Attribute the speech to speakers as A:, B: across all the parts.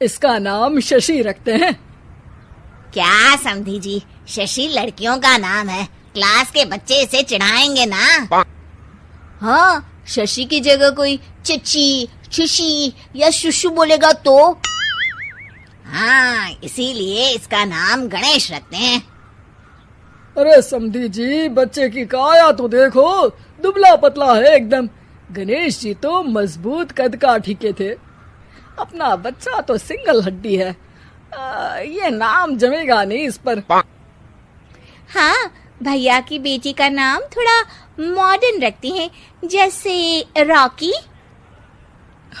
A: इसका नाम शशि रखते हैं।
B: क्या समधी जी, शशि लड़कियों का नाम है, क्लास के बच्चे इसे चिढ़ाएंगे ना।
C: हाँ, शशि की जगह कोई चची, शुशी या शुशु बोलेगा तो?
B: हाँ, इसीलिए इसका नाम गणेश रखते हैं।
A: अरे समधी जी, बच्चे की काया तो देखो, दुबला पतला है एकदम। गणेश जी तो मजबूत कद काठी के थे। अपना बच्चा तो सिंगल हड्डी है। ये नाम जमेगा नहीं इस पर।
C: हाँ, भैया की बेटी का नाम थोड़ा मॉडर्न रखती हैं, जैसे रॉकी।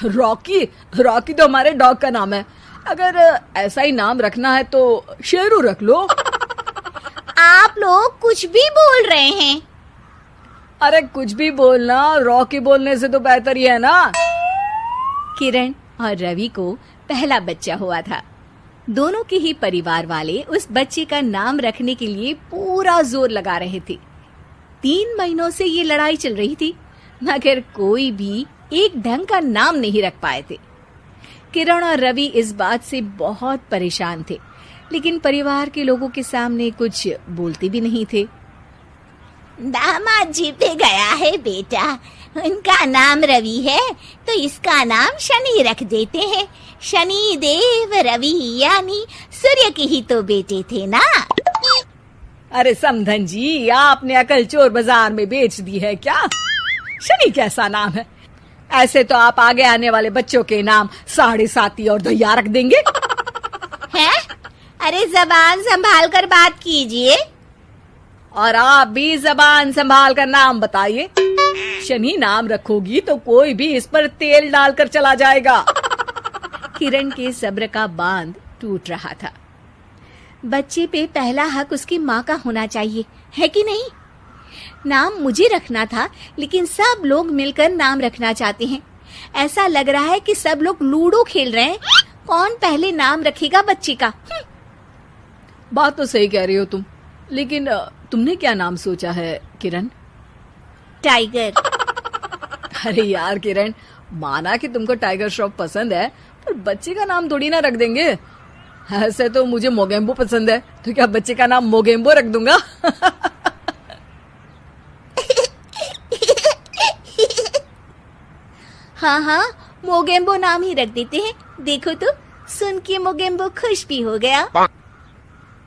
A: रॉकी? रॉकी तो हमारे डॉग का नाम है। अगर ऐसा ही नाम रखना है तो शेरू रख लो।
C: आप लोग कुछ भी बोल रहे हैं।
A: अरे कुछ भी बोलना रॉकी बोलने से तो बेहतर ही है ना।
C: किरण और रवि को पहला बच्चा हुआ था। दोनों के ही परिवार वाले उस बच्चे का नाम रखने के लिए पूरा जोर लगा रहे थे। 3 महीनों से ये लड़ाई चल रही थी, मगर कोई भी एक ढंग का नाम नहीं रख पाए थे। किरण और रवि इस बात से बहुत परेशान थे, लेकिन परिवार के लोगों के सामने कुछ बोलते भी नहीं थे।
B: दामाद जी पे गया है बेटा, उनका नाम रवि है तो इसका नाम शनि रख देते हैं। शनि देव रवि, यानी सूर्य के ही तो बेटे थे ना।
A: अरे समधन जी, आपने अकल चोर बाजार में बेच दी है क्या? शनि कैसा नाम है? ऐसे तो आप आगे आने वाले बच्चों के नाम साढ़े साती और दैया रख देंगे।
B: हैं? अरे जबान संभाल कर बात कीजिए।
A: और आप भी जबान संभाल कर नाम बताइए। शनि नाम रखोगी तो कोई भी इस पर तेल डालकर चला जाएगा।
C: किरण के सब्र का बांध टूट रहा था। बच्चे पे पहला हक उसकी माँ का होना चाहिए, है कि नहीं? नाम मुझे रखना था, लेकिन सब लोग मिलकर नाम रखना चाहते हैं। ऐसा लग रहा है कि सब लोग लूडो खेल रहे हैं। कौन पहले नाम रखेगा बच्चे का?
A: बात तो सही कह रही हो तुम, लेकिन तुमने क्या नाम सोचा है किरण?
C: टाइगर।
A: अरे यार किरण, माना कि तुमको टाइगर श्रॉफ पसंद है, पर बच्चे का नाम थोड़ी ना रख देंगे। ऐसे तो मुझे मोगेम्बो पसंद है, तो क्या बच्चे का नाम मोगेम्बो रख दूंगा?
C: हाँ हाँ, मोगेम्बो नाम ही रख देते हैं। देखो तो, सुन के मोगेम्बो खुश भी हो गया।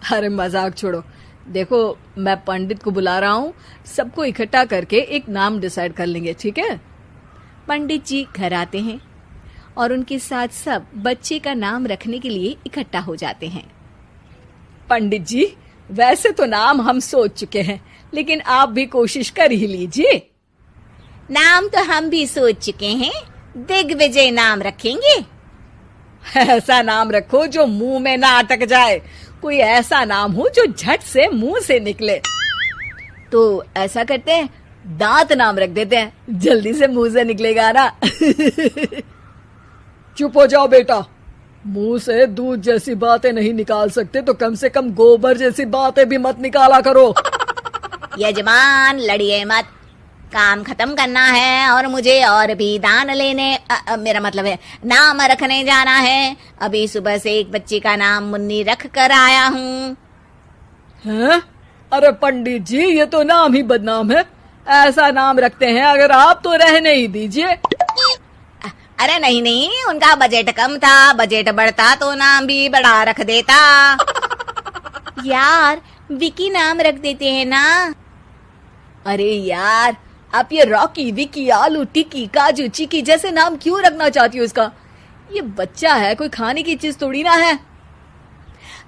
A: अरे मजाक छोड़ो। देखो, मैं पंडित को बुला रहा हूँ, सबको इकट्ठा करके एक नाम डिसाइड कर लेंगे, ठीक है?
C: पंडित जी घर आते हैं और उनके साथ सब बच्चे का नाम रखने के लिए इकट्ठा हो जाते हैं।
A: पंडित जी, वैसे तो नाम हम सोच चुके हैं, लेकिन आप भी कोशिश कर ही लीजिए।
B: नाम तो हम भी सोच चुके हैं, दिग्विजय नाम रखेंगे।
A: ऐसा नाम रखो जो मुंह में ना अटक जाए। कोई ऐसा नाम हो जो झट से मुंह से निकले।
C: तो ऐसा करते हैं,
A: दांत नाम रख देते हैं, जल्दी से मुंह से निकलेगा ना। चुप हो जाओ बेटा, मुंह से दूध जैसी बातें नहीं निकाल सकते तो कम से कम गोबर जैसी बातें भी मत निकाला करो।
B: यजमान लड़िए मत, काम खत्म करना है और मुझे और भी दान लेने मेरा मतलब है नाम रखने जाना है। अभी सुबह से एक बच्चे का नाम मुन्नी रख कर आया हूँ।
A: हैं? अरे पंडित जी, ये तो नाम ही बदनाम है। ऐसा नाम रखते हैं अगर आप तो रहने ही दीजिए।
B: अरे नहीं नहीं, उनका बजट कम था, बजट बढ़ता तो नाम भी बड़ा रख देता।
C: यार विकी नाम रख देते हैं ना।
A: अरे यार, आप ये रॉकी, विकी, आलू टिक्की, काजू चिकी जैसे नाम क्यों रखना चाहती हो इसका? ये बच्चा है, कोई खाने की चीज थोड़ी ना है।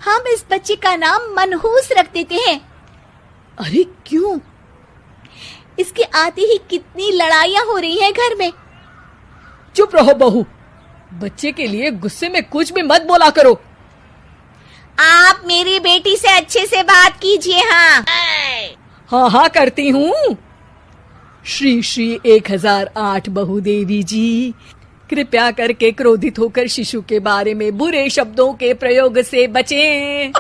C: हम इस बच्चे का नाम मनहूस रख देते हैं।
A: अरे क्यों?
C: इसके आते ही कितनी लड़ाइयां हो रही हैं घर में।
A: चुप रहो बहू, बच्चे के लिए गुस्से में कुछ भी मत बोला करो।
B: आप मेरी बेटी से अच्छे से बात कीजिए। हाँ
A: हाँ हाँ करती हूँ। श्री श्री 1008 बहुदेवी जी, कृपया करके क्रोधित होकर शिशु के बारे में बुरे शब्दों के प्रयोग से बचें।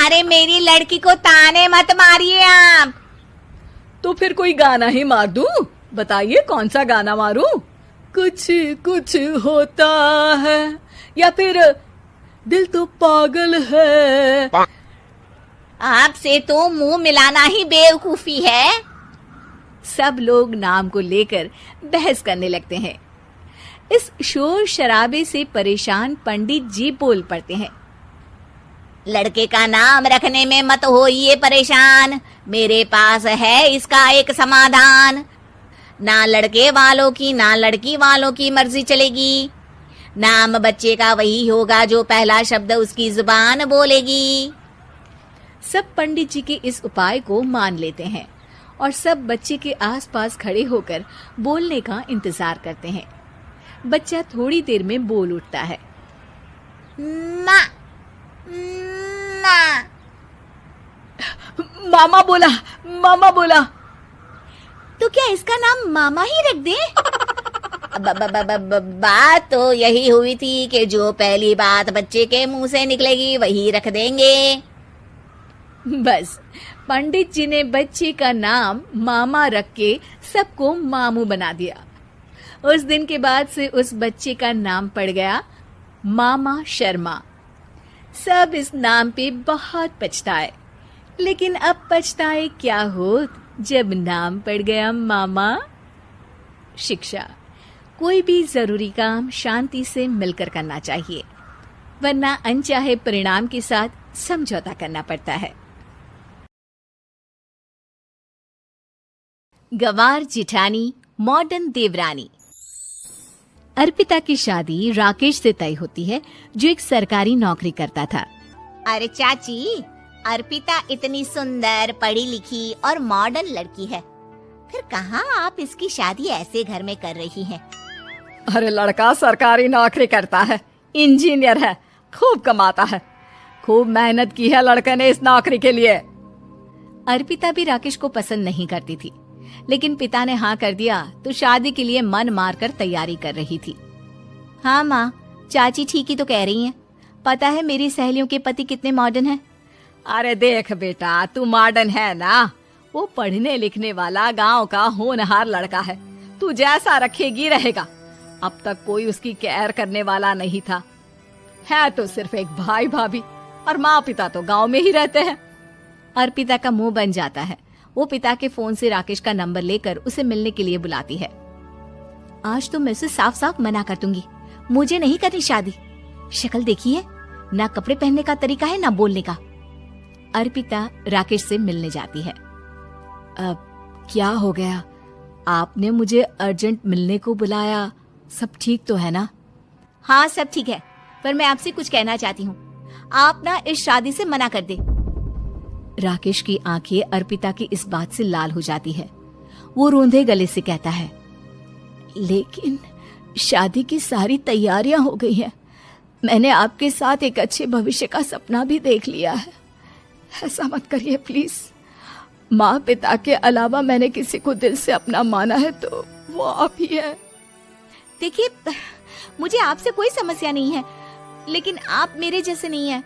B: अरे मेरी लड़की को ताने मत मारिए आप।
A: तो फिर कोई गाना ही मार दूं? बताइए कौन सा गाना मारूं? कुछ कुछ होता है या फिर दिल तो पागल है।
B: आपसे तो मुंह मिलाना ही बेवकूफी है।
C: सब लोग नाम को लेकर बहस करने लगते हैं। इस शोर शराबे से परेशान पंडित जी बोल पड़ते हैं।
B: लड़के का नाम रखने में मत होइए परेशान, मेरे पास है इसका एक समाधान। ना लड़के वालों की ना लड़की वालों की मर्जी चलेगी। नाम बच्चे का वही होगा जो पहला शब्द उसकी जुबान बोलेगी।
C: सब पंडित जी के इस उपाय को मान लेते हैं और सब बच्चे के आसपास खड़े होकर बोलने का इंतजार करते हैं। बच्चा थोड़ी देर में बोल उठता है।
B: माँ, माँ।
A: मामा बोला, मामा बोला।
B: तो क्या इसका नाम मामा ही रख दे? बात तो यही हुई थी कि जो पहली बात बच्चे के मुंह से निकलेगी वही रख देंगे।
C: बस पंडित जी ने बच्चे का नाम मामा रख के सबको मामू बना दिया। उस दिन के बाद से उस बच्चे का नाम पड़ गया मामा शर्मा। सब इस नाम पे बहुत पछताए, लेकिन अब पछताए क्या होत जब नाम पड़ गया मामा। शिक्षा, कोई भी जरूरी काम शांति से मिलकर करना चाहिए, वरना अनचाहे परिणाम के साथ समझौता करना पड़ता है। गंवार जिठानी मॉडर्न देवरानी। अर्पिता की शादी राकेश से तय होती है, जो एक सरकारी नौकरी करता था।
B: अरे चाची, अर्पिता इतनी सुंदर, पढ़ी लिखी और मॉडर्न लड़की है, फिर कहाँ आप इसकी शादी ऐसे घर में कर रही हैं?
A: अरे लड़का सरकारी नौकरी करता है, इंजीनियर है, खूब कमाता है, खूब मेहनत की है लड़के ने इस नौकरी के लिए।
C: अर्पिता भी राकेश को पसंद नहीं करती थी, लेकिन पिता ने हाँ कर दिया तो शादी के लिए मन मारकर तैयारी कर रही थी।
B: हाँ माँ, चाची ठीक ही तो कह रही हैं। पता है मेरी सहेलियों के पति कितने मॉडर्न हैं।
A: अरे देख बेटा, तू मॉडर्न है ना, वो पढ़ने लिखने वाला गांव का होनहार लड़का है, तू जैसा रखेगी रहेगा। अब तक कोई उसकी केयर करने वाला नहीं था, है तो सिर्फ एक भाई भाभी, और माँ पिता तो गांव में ही रहते हैं।
C: अर्पिता का मुंह बन जाता है। वो पिता के फोन से राकेश का नंबर लेकर उसे मिलने के लिए बुलाती है। आज तो मैं उसे साफ साफ मना कर दूंगी, मुझे नहीं करनी शादी। शक्ल देखी है, ना कपड़े पहनने का तरीका है ना बोलने का। अर्पिता राकेश से मिलने जाती है।
A: अब क्या हो गया, आपने मुझे अर्जेंट मिलने को बुलाया, सब ठीक तो है ना?
C: हाँ सब ठीक है, पर मैं आपसे कुछ कहना चाहती हूँ। आप ना इस शादी से मना कर दे। राकेश की आंखें अर्पिता की इस बात से लाल हो जाती है। वो रोंधे गले से कहता है, लेकिन शादी की सारी तैयारियां हो गई हैं। मैंने आपके साथ एक अच्छे भविष्य का सपना भी देख लिया है। ऐसा मत करिए प्लीज। माँ पिता के अलावा मैंने किसी को दिल से अपना माना है तो वो आप ही है। देखिए, मुझे आपसे कोई समस्या नहीं है, लेकिन आप मेरे जैसे नहीं हैं।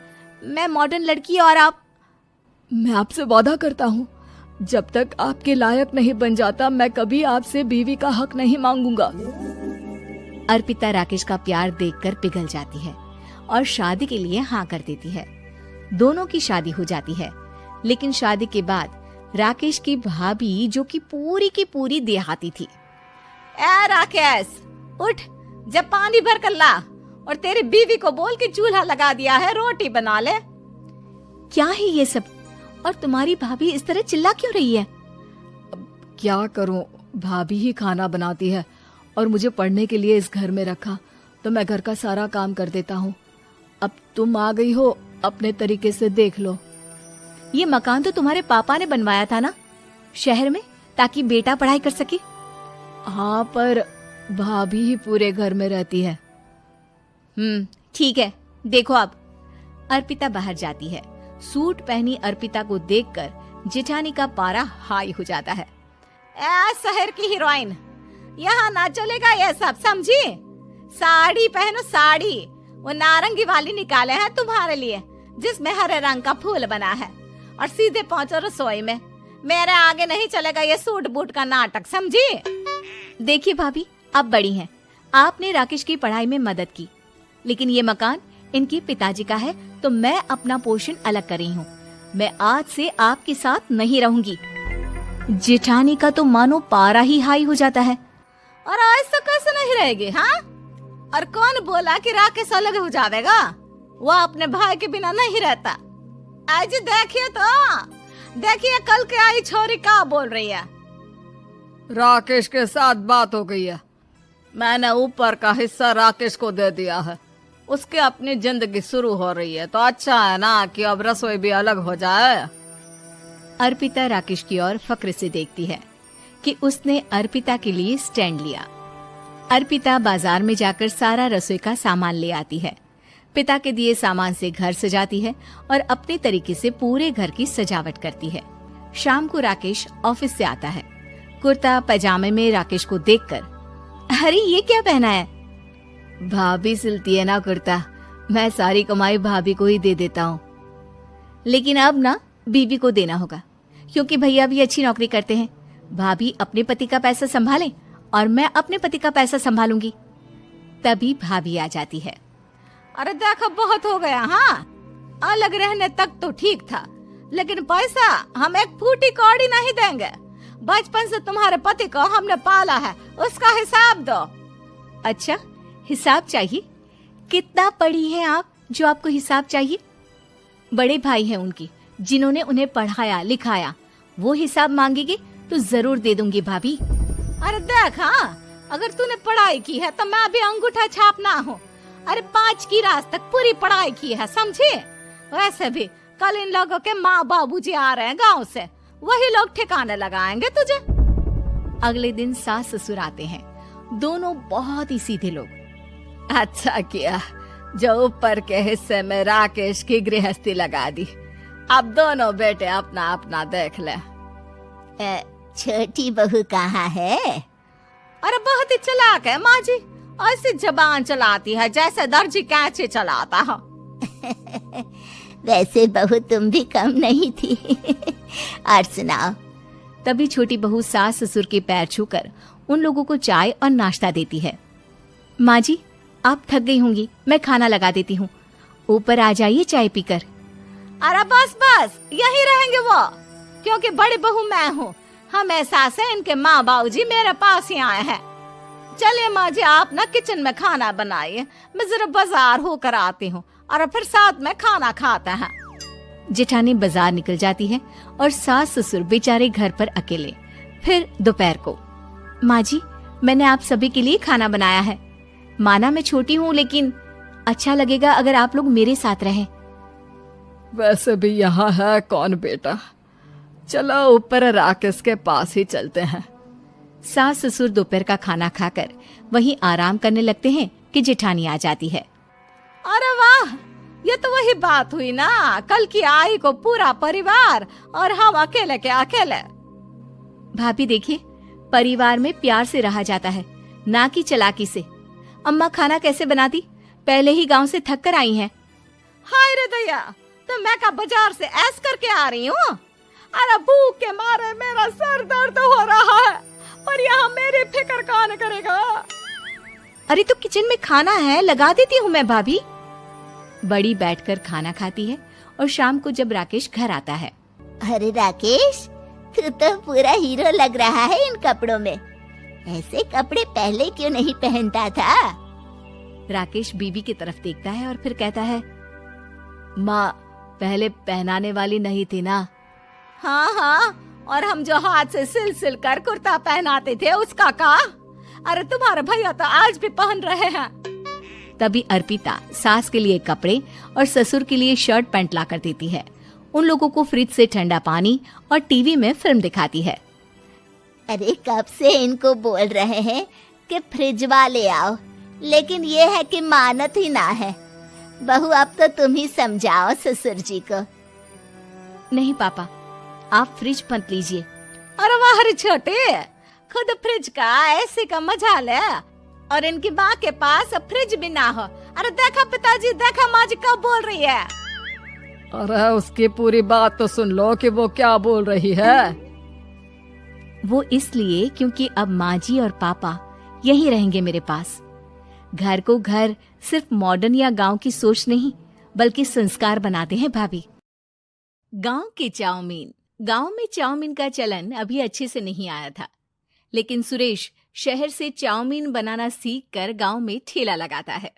C: मैं मॉडर्न लड़की और आप।
A: मैं आपसे वादा करता हूँ, जब तक आपके लायक नहीं बन जाता मैं कभी आपसे बीवी का हक नहीं मांगूंगा।
C: अर्पिता राकेश का प्यार देखकर पिघल जाती है और शादी के लिए हाँ कर देती है। दोनों की शादी हो जाती है, लेकिन शादी के बाद राकेश की भाभी, जो कि पूरी की पूरी देहाती थी,
B: ए राकेश, उठ, जब पानी भर कर ला और तेरी बीवी को बोल के चूल्हा लगा दिया है, रोटी बना ले।
C: क्या है ये सब? और तुम्हारी भाभी इस तरह चिल्ला क्यों रही है?
A: क्या करूं, भाभी ही खाना बनाती है और मुझे पढ़ने के लिए इस घर में रखा, तो मैं घर का सारा काम कर देता हूँ। अब तुम आ गई हो, अपने तरीके से देख लो।
C: ये मकान तो तुम्हारे पापा ने बनवाया था ना, शहर में, ताकि बेटा पढ़ाई कर सके।
A: हाँ, पर भाभी ही पूरे घर में रहती है।
C: ठीक है, देखो अब। अर्पिता बाहर जाती है। सूट पहनी अर्पिता को देखकर जेठानी का पारा हाई हो जाता है।
B: ए शहर की हीरोइन, यहाँ ना चलेगा ये सब, समझी? साड़ी पहनो साड़ी, वो नारंगी वाली निकाले हैं तुम्हारे लिए, जिसमें हरे रंग का फूल बना है, और सीधे पहुंचो रसोई में। मेरे आगे नहीं चलेगा ये सूट बूट का नाटक, समझी?
C: देखिए भाभी, आप बड़ी हैं, आपने राकेश की पढ़ाई में मदद की, लेकिन ये मकान इनके पिताजी का है, तो मैं अपना पोर्शन अलग कर रही हूँ। मैं आज से आपके साथ नहीं रहूंगी। जेठानी का तो मानो पारा ही हाई हो जाता है।
B: और ऐसा कैसे नहीं रहेगी? हाँ, और कौन बोला कि राकेश अलग हो जाएगा? वो अपने भाई के बिना नहीं रहता। आज देखिए कल के आई छोरी क्या बोल रही है।
A: राकेश के साथ बात हो गई है, मैंने ऊपर का हिस्सा राकेश को दे दिया है। उसकी अपनी जिंदगी शुरू हो रही है, तो अच्छा है ना कि अब रसोई भी अलग हो जाए।
C: अर्पिता राकेश की ओर फक्र से देखती है कि उसने अर्पिता के लिए स्टैंड लिया। अर्पिता बाजार में जाकर सारा रसोई का सामान ले आती है। पिता के दिए सामान से घर सजाती है और अपने तरीके से पूरे घर की सजावट करती है। शाम को राकेश ऑफिस से आता है। कुर्ता पैजामे में राकेश को देखकर, अरे ये क्या पहना है? भाभी सिलती है ना कुर्ता, मैं सारी कमाई भाभी को ही दे देता हूँ। लेकिन अब ना बीबी को देना होगा, क्योंकि भैया भी अच्छी नौकरी करते हैं। भाभी अपने पति का पैसा संभालें और मैं अपने पति का पैसा संभालूंगी। तभी भाभी आ जाती है।
B: अरे देखो बहुत हो गया। हाँ, अलग रहने तक तो ठीक था, लेकिन पैसा हम एक फूटी कौड़ी नहीं देंगे। बचपन से तुम्हारे पति को हमने पाला है, उसका हिसाब दो।
C: अच्छा, हिसाब चाहिए? कितना पढ़ी हैं आप जो आपको हिसाब चाहिए? बड़े भाई हैं उनकी, जिन्होंने उन्हें पढ़ाया लिखाया। वो हिसाब मांगेगी तो जरूर दे दूंगी भाभी।
B: अरे देख, हाँ, अगर तूने पढ़ाई की है तो मैं भी अंगूठा छापना हूँ। अरे 5 की क्लास तक पूरी पढ़ाई की है, समझे? वैसे भी कल इन लोगों के माँ बाबूजी आ रहे हैं गांव से, वही लोग ठिकाने लगाएंगे तुझे।
C: अगले दिन सास ससुर आते हैं, दोनों बहुत ही सीधे लोग।
A: अच्छा किया जो ऊपर के हिस्से में राकेश की गृहस्थी लगा दी। अब दोनों बेटे अपना अपना देख ले।
B: छोटी बहू कहाँ है? अरे बहुत ही चालाक है माँ जी, ऐसी जबान चलाती है जैसे दर्जी कैंची चलाता है।
D: वैसे बहू तुम भी कम नहीं थी। और सुनाओ।
C: तभी छोटी बहू सास ससुर के पैर छूकर उन लोगों को चाय और नाश्ता देती है। माँ जी, आप थक गई होंगी, मैं खाना लगा देती हूँ, ऊपर आ जाइए चाय पीकर।
B: अरे बस बस, यही रहेंगे वो, क्योंकि बड़ी बहू मैं हूँ। हमेशा से इनके माँ बाबूजी मेरे पास ही आए हैं। चलिए माँ जी, आप ना किचन में खाना बनाइए, मैं जरा बाजार होकर आती हूँ और फिर साथ में खाना खाता है।
C: जेठानी बाजार निकल जाती है और सास ससुर बेचारे घर पर अकेले। फिर दोपहर को, माँ जी, मैंने आप सभी के लिए खाना बनाया है। माना मैं छोटी हूँ, लेकिन अच्छा लगेगा अगर आप लोग मेरे साथ रहें।
A: वैसे भी यहाँ है कौन बेटा, चलो ऊपर राकेश के पास ही चलते हैं।
C: सास ससुर दोपहर का खाना खाकर वहीं आराम करने लगते हैं कि जेठानी आ जाती है।
B: अरे वाह, ये तो वही बात हुई ना, कल की आई को पूरा परिवार और हम अकेले के अकेले।
C: भाभी देखिए, परिवार में प्यार से रहा जाता है, ना कि चालाकी से। अम्मा खाना कैसे बनाती, पहले ही गांव से थक कर आई हैं।
B: हाय रे दया, तो मैं का बाजार से ऐस करके आ रही हूँ। अरे भूख के मारे मेरा सर दर्द हो रहा है, और यहाँ मेरी फिक्र कौन करेगा?
C: अरे तो किचन में खाना है, लगा देती हूँ मैं भाभी। बड़ी बैठकर खाना खाती है और शाम को जब राकेश घर आता है।
D: अरे राकेश, तू तो पूरा हीरो लग रहा है इन कपड़ों में। ऐसे कपड़े पहले क्यों नहीं पहनता था?
C: राकेश बीबी की तरफ देखता है और फिर कहता है, माँ पहले पहनाने वाली नहीं थी ना।
B: हाँ हाँ, और हम जो हाथ से सिल सिल कर कुर्ता पहनाते थे उसका का? अरे तुम्हारे भैया तो आज भी पहन रहे हैं।
C: तभी अर्पिता सास के लिए कपड़े और ससुर के लिए शर्ट पैंट ला कर देती है। उन लोगों को फ्रिज से ठंडा पानी और टीवी में फिल्म दिखाती है।
D: अरे कब से इनको बोल रहे हैं कि फ्रिज वाले आओ, लेकिन ये है कि मानत ही ना है। बहू, अब तो तुम ही समझाओ ससुर जी को।
C: नहीं पापा, आप फ्रिज मत लीजिए।
B: अरे वाह रे छोटे, खुद फ्रिज का ऐसे का मजा ले, और इनकी माँ के पास फ्रिज भी ना हो। अरे देखा पिताजी, देखा माँ जी कब बोल रही है।
A: अरे उसकी पूरी बात तो सुन लो कि वो क्या बोल रही है।
C: वो इसलिए क्योंकि अब माँ जी और पापा यहीं रहेंगे मेरे पास। घर को घर सिर्फ मॉडर्न या गांव की सोच नहीं बल्कि संस्कार बनाते हैं भाभी। गांव के चाउमीन। गांव में चाउमीन का चलन अभी अच्छे से नहीं आया था, लेकिन सुरेश शहर से चाउमीन बनाना सीखकर गांव में ठेला लगाता है।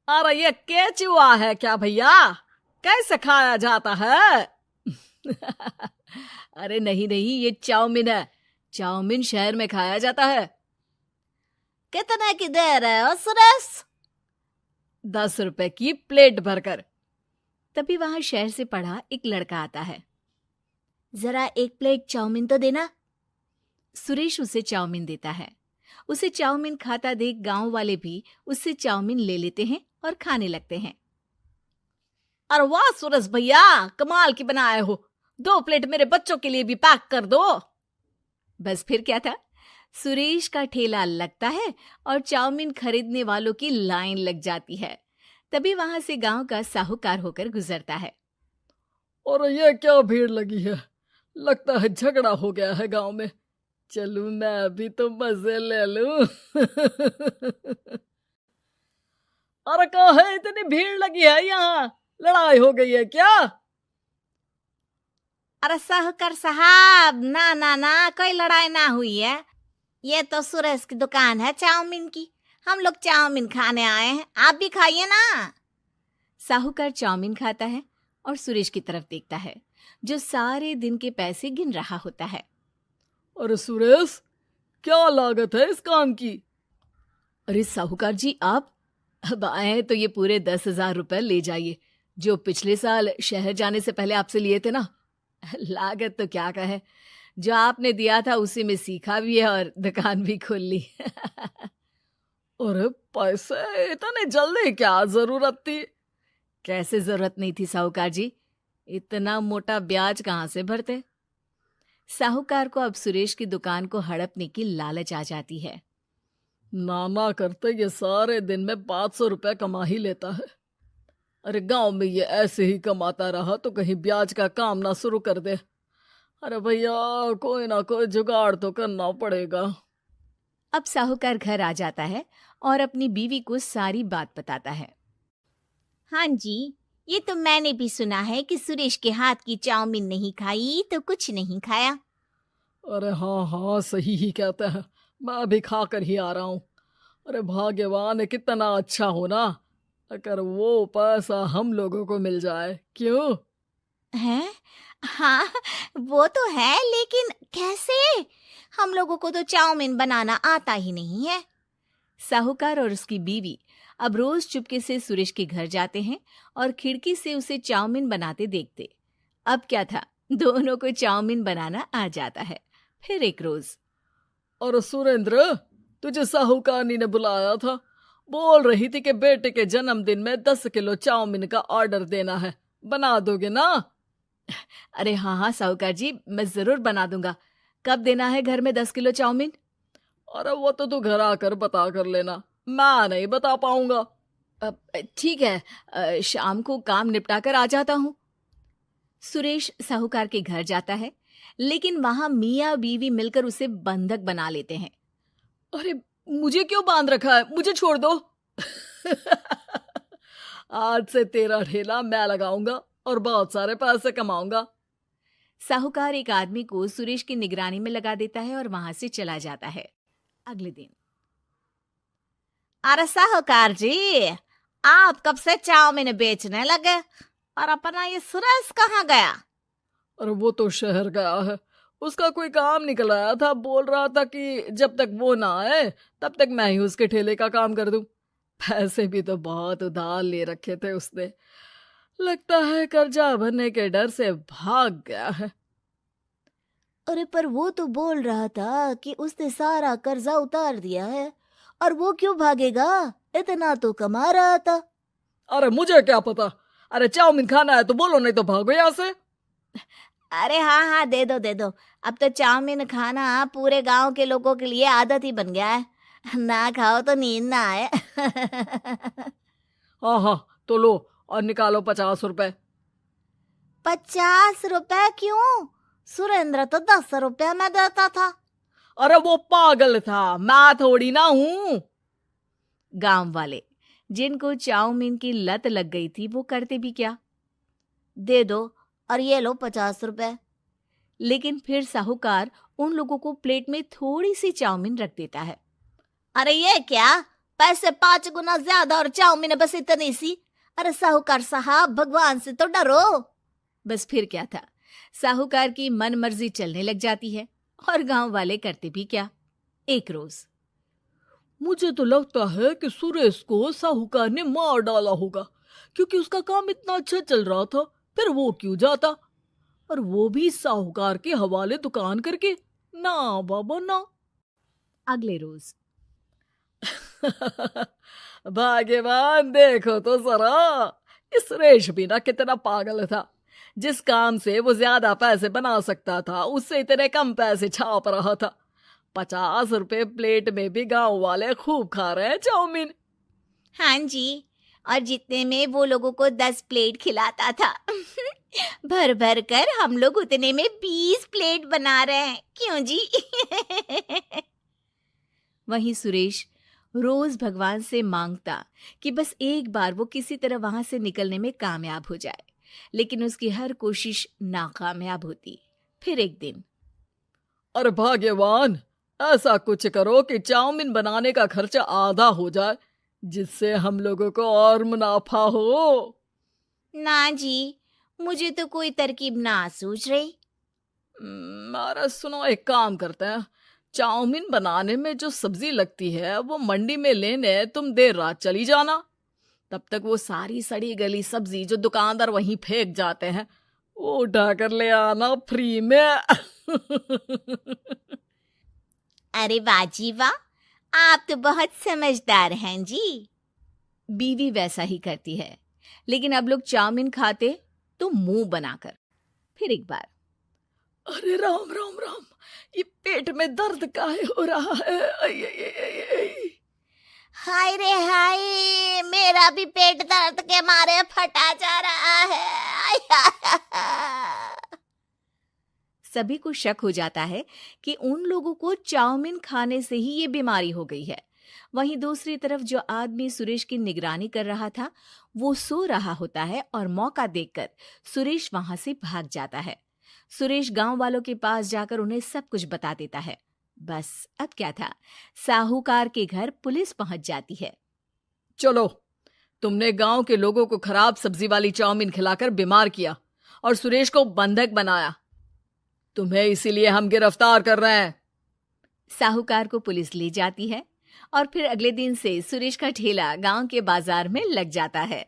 A: अरे ये केचुआ है क्या भैया? कैसे खाया जाता है?
C: अरे नहीं नहीं, ये चाउमीन है। चाउमीन शहर में खाया जाता है।
D: कितने की दे रहे हो सुरेश?
A: 10 रुपए की प्लेट भरकर।
C: तभी वहां शहर से पढ़ा एक लड़का आता है।
D: जरा एक प्लेट चाउमीन तो देना।
C: सुरेश उसे चाउमीन देता है। उसे चाउमीन खाता देख गांव वाले भी उससे चाउमीन ले लेते हैं और खाने लगते हैं।
A: अरे वाह सुरेश भैया, कमाल की बनाए हो। 2 प्लेट मेरे बच्चों के लिए भी पैक कर दो।
C: बस फिर क्या था, सुरेश का ठेला लगता है और चाउमीन खरीदने वालों की लाइन लग जाती है। तभी वहां से गांव का साहूकार होकर गुजरता है।
A: और ये क्या भीड़ लगी है? लगता है झगड़ा हो गया है गांव में। चलूं मैं भी तो मजे ले लूं। अरे कहाँ है, इतनी भीड़ लगी है यहाँ? लड़ाई हो गई है क्या?
B: अरे साहूकार साहब, ना ना ना, कोई लड़ाई ना हुई है। ये तो सुरेश की दुकान है चाउमीन की। हम लोग चाउमीन खाने आए हैं, आप भी खाइए ना।
C: साहूकार चाउमीन खाता है और सुरेश की तरफ देखता है, जो सारे दिन के पैसे गिन रहा होता है।
A: अरे सुरेश, क्या लागत है इस काम की?
C: अरे साहूकार जी, आप अब आए हैं तो ये पूरे 10,000 रुपए ले जाइए, जो पिछले साल शहर जाने से पहले आपसे लिए थे ना। लागत तो क्या कहे, जो आपने दिया था उसी में सीखा भी है और दुकान भी खोल ली।
A: अरे पैसे इतने जल्दी क्या जरूरत थी?
C: कैसे जरूरत नहीं थी साहूकार जी, इतना मोटा ब्याज कहाँ से भरते। साहूकार को अब सुरेश की दुकान को हड़पने की लालच आ जाती है।
A: नाना करते ये सारे दिन में 500 रुपए कमा ही लेता है। अरे गांव में ये ऐसे ही कमाता रहा तो कहीं ब्याज का काम ना शुरू कर दे। अरे भैया, कोई ना कोई जुगाड़ तो करना पड़ेगा।
C: अब साहूकार घर आ जाता है और अपनी बीवी को सारी बात बताता है।
D: हाँ जी, ये तो मैंने भी सुना है कि सुरेश के हाथ की चाउमीन नहीं खाई तो कुछ नहीं खाया।
A: अरे हाँ हाँ, सही ही कहता है। मैं अभी खा कर ही आ रहा हूँ। अरे भाग्यवान, कितना अच्छा हो ना अगर वो पैसा हम लोगों को मिल जाए। क्यों?
D: हैं? हाँ, वो तो है, लेकिन कैसे? हम लोगों को तो चाउमीन बनाना आता ही नहीं है।
C: साहूकार और उसकी बीवी अब रोज चुपके से सुरेश के घर जाते हैं और खिड़की से उसे चाउमीन बनाते देखते। अब क्या था, दोनों को चाउमीन बनाना आ जाता है। फिर एक रोज,
A: और सुरेंद्र, तुझे साहूकारनी ने बुलाया था। बोल रही थी कि बेटे के जन्मदिन में 10 किलो चाउमीन का ऑर्डर देना है। बना दोगे ना?
C: अरे हाँ हाँ साहूकार जी, मैं जरूर बना दूंगा। कब देना है घर में 10 किलो चाउमीन?
A: अरे वो तो तू घर आकर बता कर लेना, मैं नहीं बता पाऊंगा।
C: ठीक है, शाम को काम निपटा कर आ जाता हूँ। सुरेश साहूकार के घर जाता है, लेकिन वहां मियाँ बीवी मिलकर उसे बंधक बना लेते हैं।
A: अरे मुझे क्यों बांध रखा है? मुझे छोड़ दो। आज से तेरा ठेला मैं लगाऊंगा और बहुत सारे पैसे कमाऊंगा।
C: साहूकार एक आदमी को सुरेश की निगरानी में लगा देता है और वहां से चला जाता है। अगले दिन,
B: अरे साहूकार जी, आप कब से चाउमीन बेचने लगे और अपना ये सुरेश कहाँ गया?
A: अरे वो तो शहर गया है, उसका कोई काम निकल आया था। बोल रहा था कि जब तक वो ना आए तब तक मैं ही उसके ठेले का काम कर दूं। पैसे भी तो बहुत उधार ले रखे थे उसने। लगता है कर्जा भरने के डर से भाग गया है।
D: अरे पर वो तो बोल रहा था कि उसने सारा कर्जा उतार दिया है, और वो क्यों भागेगा? इतना तो कमा रहा था।
A: अरे मुझे क्या पता। अरे चाउमीन खाना है तो बोलो, नहीं तो भागो यहाँ से।
B: अरे हाँ हाँ, दे दो दे दो। अब तो चाउमीन खाना पूरे गांव के लोगों के लिए आदत ही बन गया है। ना खाओ तो नींद ना आए।
A: हाँ हाँ, तो लो और निकालो 50 रुपए।
B: 50 रुपए क्यों? सुरेंद्र तो 10 रुपया में देता था।
A: अरे वो पागल था, मैं थोड़ी ना हूँ।
C: गांव वाले जिनको चाउमीन की लत लग गई थी वो करते भी क्या,
D: दे दो और ये लो 50 रुपए।
C: लेकिन फिर साहूकार उन लोगों को प्लेट में थोड़ी सी चाउमीन रख देता है।
D: अरे ये क्या, पैसे 5 गुना ज्यादा और चाउमीन बस इतनी सी। अरे साहूकार साहब, भगवान से तो डरो।
C: बस फिर क्या था, साहूकार की मन मर्जी चलने लग जाती है और गांव वाले करते भी क्या। एक रोज
A: मुझे तो लगता है कि सुरेश को साहूकार ने मार डाला होगा, क्योंकि उसका काम इतना अच्छा चल रहा था, फिर वो क्यों जाता, और वो भी साहूकार के हवाले दुकान करके। ना बाबा ना।
C: अगले रोज
A: भाग्यवान, देखो तो जरा, इस सुरेश भी ना कितना पागल था। जिस काम से वो ज्यादा पैसे बना सकता था उससे इतने कम पैसे छाप रहा था। 50 रुपए प्लेट में भी गांव वाले खूब खा रहे हैं चाउमीन।
D: हाँ जी, और जितने में वो लोगों को 10 प्लेट खिलाता था भर भर कर हम लोग उतने में 20 प्लेट बना रहे हैं। क्यों जी?
C: वहीं सुरेश रोज भगवान से मांगता कि बस एक बार वो किसी तरह वहां से निकलने में कामयाब हो जाए, लेकिन उसकी हर कोशिश नाकामयाब होती। फिर एक दिन,
A: अरे भाग्यवान, ऐसा कुछ करो कि चाउमीन बनाने का खर्चा आधा हो जाए, जिससे हम लोगों को और मुनाफा हो।
D: ना जी, मुझे तो कोई तरकीब ना सूझ रही।
A: अरे सुनो, एक काम करते हैं, चाउमीन बनाने में जो सब्जी लगती है वो मंडी में लेने तुम देर रात चली जाना। तब तक वो सारी सड़ी गली सब्जी जो दुकानदार वहीं फेंक जाते हैं वो उठा कर ले आना फ्री में।
D: अरे वाह जी वाह, आप तो बहुत समझदार हैं जी।
C: बीवी वैसा ही करती है, लेकिन अब लोग चाउमीन खाते तो मुंह बनाकर। फिर एक बार,
A: अरे राम राम राम, ये पेट में दर्द काहे हो रहा है? आई, आई, आई, आई, आई।
D: हाय रे हाय, मेरा भी पेट दर्द के मारे फटा जा रहा है।
C: सभी को शक हो जाता है कि उन लोगों को चाउमीन खाने से ही ये बीमारी हो गई है। वहीं दूसरी तरफ जो आदमी सुरेश की निगरानी कर रहा था वो सो रहा होता है और मौका देखकर सुरेश वहां से भाग जाता है। सुरेश गांव वालों के पास जाकर उन्हें सब कुछ बता देता है। बस अब क्या था, साहूकार के घर पुलिस पहुंच जाती है।
A: चलो, तुमने गांव के लोगों को खराब सब्जी वाली चाउमीन खिलाकर बीमार किया और सुरेश को बंधक बनाया। तुम्हें इसीलिए हम गिरफ्तार कर रहे हैं।
C: साहूकार को पुलिस ले जाती है और फिर अगले दिन से सुरेश का ठेला गांव के बाजार में लग जाता है।